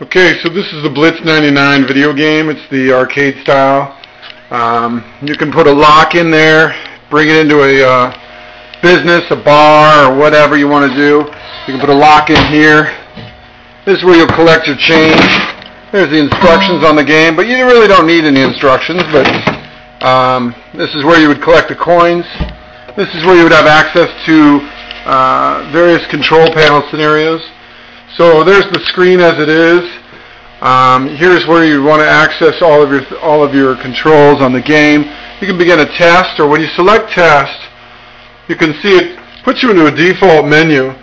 Okay, so this is the Blitz 99 video game. It's the arcade style. You can put a lock in there, bring it into a business, a bar, or whatever you want to do. You can put a lock in here. This is where you'll collect your change. There's the instructions on the game, but you really don't need any instructions. But this is where you would collect the coins. This is where you would have access to various control panel scenarios. So there's the screen as it is. Here's where you want to access all of your controls on the game. You can begin a test, or when you select test, you can see it puts you into a default menu.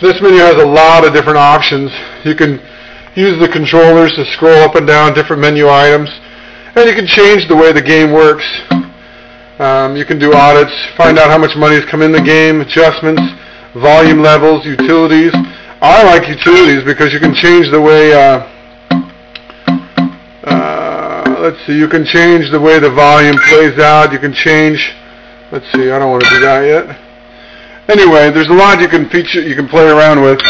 This menu has a lot of different options. You can use the controllers to scroll up and down different menu items, and you can change the way the game works. You can do audits, find out how much money has come in the game, adjustments, volume levels, utilities. I like utilities because you can change the way, let's see, you can change the way the volume plays out. You can change, let's see, I don't want to do that yet. Anyway, there's a lot you can play around with.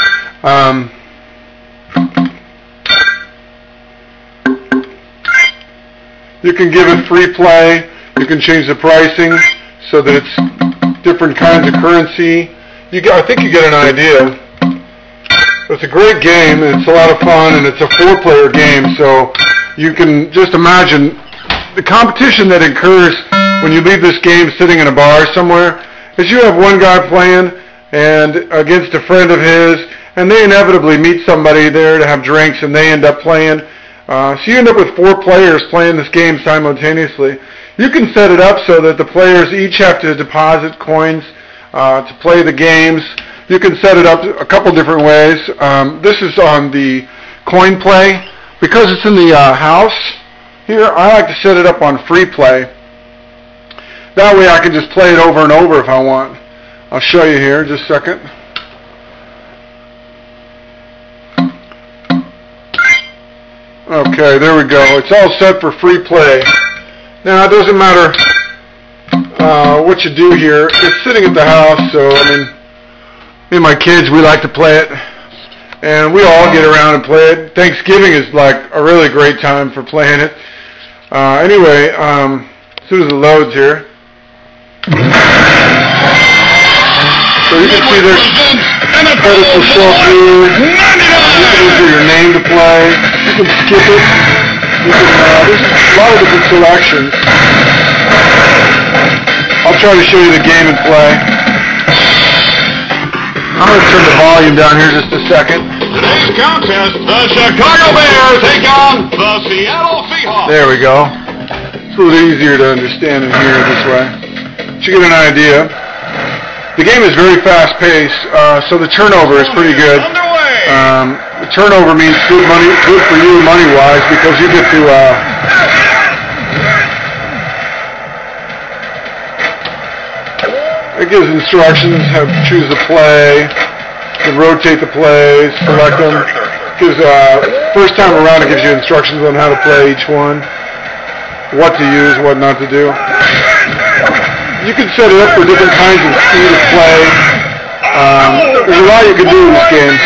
You can give it free play. You can change the pricing so that it's different kinds of currency. I think you get an idea. It's a great game, and it's a lot of fun, and it's a 4-player game, so you can just imagine the competition that occurs when you leave this game sitting in a bar somewhere is you have one guy playing and against a friend of his, and they inevitably meet somebody there to have drinks, and they end up playing. So you end up with 4 players playing this game simultaneously. You can set it up so that the players each have to deposit coins to play the games. You can set it up a couple different ways. This is on the coin play. Because it's in the house here, I like to set it up on free play. That way I can just play it over and over if I want. I'll show you here in just a second. Okay, there we go. It's all set for free play. Now, it doesn't matter what you do here. It's sitting at the house, so I mean, me and my kids, we like to play it, and we all get around and play it. Thanksgiving is like a really great time for playing it. Anyway, as soon as it loads here, so you can see there's credits will show up here. You can enter your name to play. You can skip it. There's a lot of different selections. I'll try to show you the game and play. I'm going to turn the volume down here just a second. Today's contest, the Chicago Bears take on the Seattle Seahawks. There we go. It's a little easier to understand in here this way. You get an idea. The game is very fast-paced, so the turnover is pretty good. The turnover means good for you money-wise, because you get to it gives instructions how to choose the play, to rotate the plays, select them. Because first time around it gives you instructions on how to play each one, what to use, what not to do. You can set it up for different kinds of speed of play. There's a lot you can do in this game.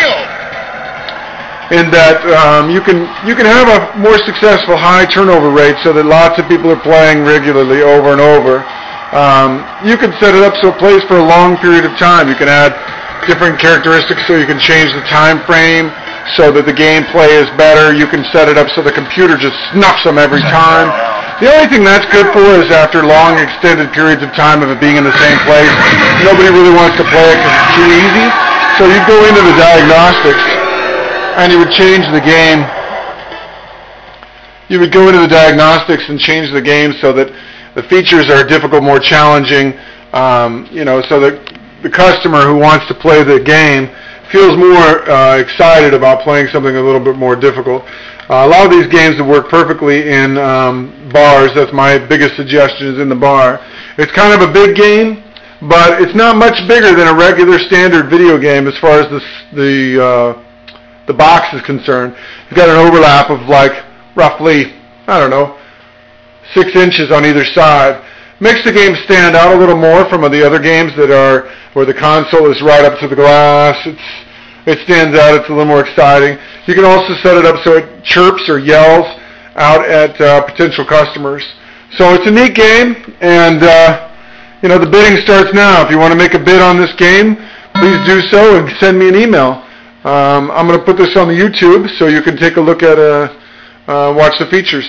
In that you can have a more successful high turnover rate so that lots of people are playing regularly over and over. You can set it up so it plays for a long period of time. You can add different characteristics so you can change the time frame so that the gameplay is better. You can set it up so the computer just snuffs them every time. The only thing that's good for is after long extended periods of time of it being in the same place, nobody really wants to play it because it's too easy. So you go into the diagnostics and you would change the game. You would go into the diagnostics and change the game so that the features are difficult, more challenging, so that the customer who wants to play the game feels more excited about playing something a little bit more difficult. A lot of these games that work perfectly in bars. That's my biggest suggestion, is in the bar. It's kind of a big game, but it's not much bigger than a regular standard video game as far as the box is concerned. You've got an overlap of like roughly, I don't know, 6 inches on either side. Makes the game stand out a little more from the other games that are where the console is right up to the glass. it stands out. It's a little more exciting. You can also set it up so it chirps or yells out at potential customers. So it's a neat game, and the bidding starts now. If you want to make a bid on this game, please do so and send me an email. I'm going to put this on the YouTube so you can take a look at watch the features.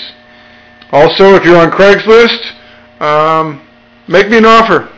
Also, if you're on Craigslist, make me an offer.